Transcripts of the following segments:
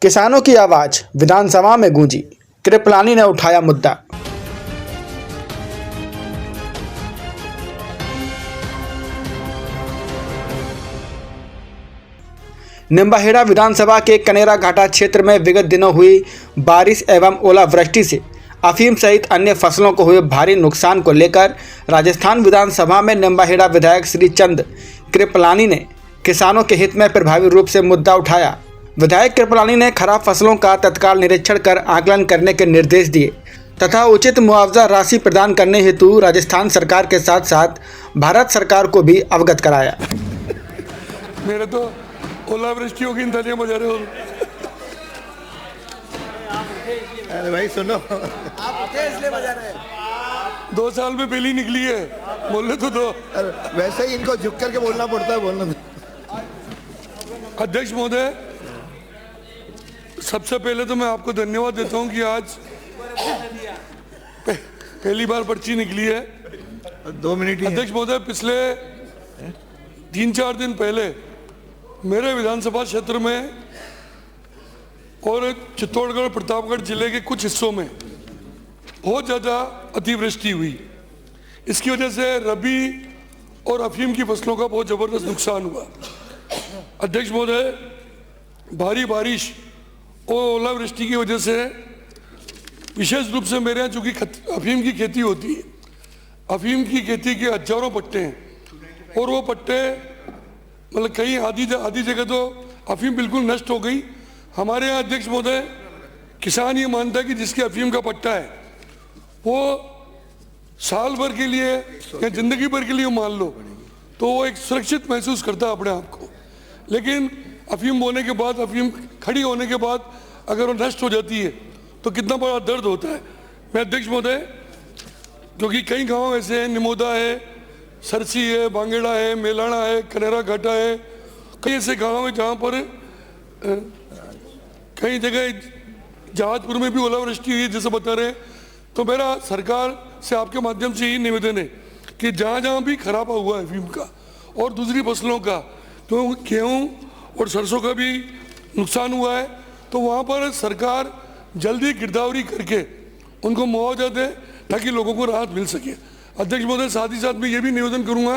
किसानों की आवाज विधानसभा में गूंजी। कृपलानी ने उठाया मुद्दा। निम्बाहेड़ा विधानसभा के कनेरा घाटा क्षेत्र में विगत दिनों हुई बारिश एवं ओलावृष्टि से अफीम सहित अन्य फसलों को हुए भारी नुकसान को लेकर राजस्थान विधानसभा में निम्बाहेड़ा विधायक श्री चंद कृपलानी ने किसानों के हित में प्रभावी रूप से मुद्दा उठाया। विधायक कृपलानी ने खराब फसलों का तत्काल निरीक्षण कर आकलन करने के निर्देश दिए तथा उचित मुआवजा राशि प्रदान करने हेतु राजस्थान सरकार के साथ साथ भारत सरकार को भी अवगत कराया। मेरे तो ओलावृष्टि होगी इन तालियां बजा रहे हो। अरे भाई सुनो, आप इसलिए बजा रहे हैं। 2 साल में पहली निकली है, बोलने तो दो। वैसे ही इनको झुक करके बोलना पड़ता है, बोलना। अध्यक्ष महोदय, सबसे पहले तो मैं आपको धन्यवाद देता हूं कि आज पहली बार पर्ची निकली है। 2 मिनट ही। अध्यक्ष महोदय, पिछले 3-4 दिन पहले मेरे विधानसभा क्षेत्र में और चित्तौड़गढ़ प्रतापगढ़ जिले के कुछ हिस्सों में बहुत ज़्यादा अतिवृष्टि हुई। इसकी वजह से रबी और अफीम की फसलों का बहुत ज़बरदस्त नुकसान हुआ। अध्यक्ष महोदय, भारी बारिश और ओलावृष्टि की वजह से विशेष रूप से मेरे यहाँ चूँकि अफीम की खेती होती है, अफीम की खेती के हजारों पट्टे हैं और वो पट्टे मतलब कहीं आधी जगह तो अफीम बिल्कुल नष्ट हो गई। हमारे यहाँ अध्यक्ष महोदय, किसान ये मानता है कि जिसके अफीम का पट्टा है वो साल भर के लिए या जिंदगी भर के लिए मान लो तो वो एक सुरक्षित महसूस करता है अपने आप को। लेकिन अफीम बोने के बाद, अफीम खड़ी होने के बाद अगर वो नष्ट हो जाती है तो कितना बड़ा दर्द होता है। मैं अध्यक्ष महोदय, क्योंकि कई गाँव ऐसे हैं, निमोदा है, सरसी है, बांगेड़ा है, मेलाना है, कनेरा घाटा है, कई ऐसे गाँव हैं जहाँ पर कई जगह जहाजपुर में भी ओलावृष्टि हुई जैसे बता रहे हैं। तो मेरा सरकार से आपके माध्यम से यही निवेदन है कि जहाँ जहाँ भी खराबा हुआ है अफीम का और दूसरी फसलों का, तो गेहूँ और सरसों का भी नुकसान हुआ है, तो वहाँ पर सरकार जल्दी गिरदावरी करके उनको मुआवजा दे ताकि लोगों को राहत मिल सके। अध्यक्ष महोदय, साथ ही साथ मैं ये भी निवेदन करूँगा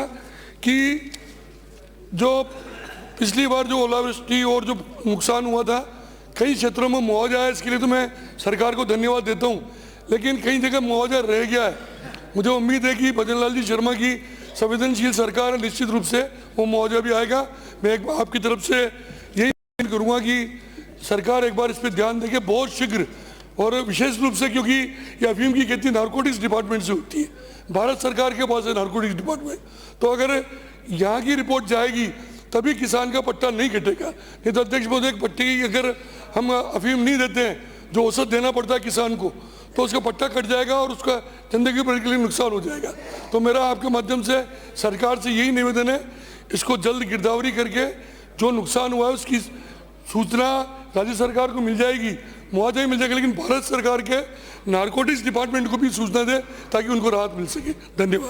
कि जो पिछली बार जो ओलावृष्टि और जो नुकसान हुआ था कई क्षेत्रों में मुआवजा है, इसके लिए तो मैं सरकार को धन्यवाद देता हूँ, लेकिन कई जगह मुआवजा रह गया है। मुझे उम्मीद है कि भजन लाल जी शर्मा की संवेदनशील सरकार है, निश्चित रूप से वो मुआवजा भी आएगा। मैं एक आपकी तरफ से यही करूँगा कि सरकार एक बार इस पर ध्यान देके बहुत शीघ्र, और विशेष रूप से क्योंकि ये अफीम की खेती नारकोटिक्स डिपार्टमेंट से होती है, भारत सरकार के पास है नारकोटिक्स डिपार्टमेंट, तो अगर यहाँ की रिपोर्ट जाएगी तभी किसान का पट्टा नहीं कटेगा। नहीं तो अध्यक्ष महोदय, एक पट्टे की अगर हम अफीम नहीं देते हैं जो औसत देना पड़ता है किसान को, तो उसका पट्टा कट जाएगा और उसका जिंदगी भर के लिए नुकसान हो जाएगा। तो मेरा आपके माध्यम से सरकार से यही निवेदन है, इसको जल्द गिरदावरी करके जो नुकसान हुआ है उसकी सूचना राज्य सरकार को मिल जाएगी, मुआवजा ही मिल जाएगा, लेकिन भारत सरकार के नारकोटिक्स डिपार्टमेंट को भी सूचना दे ताकि उनको राहत मिल सके। धन्यवाद।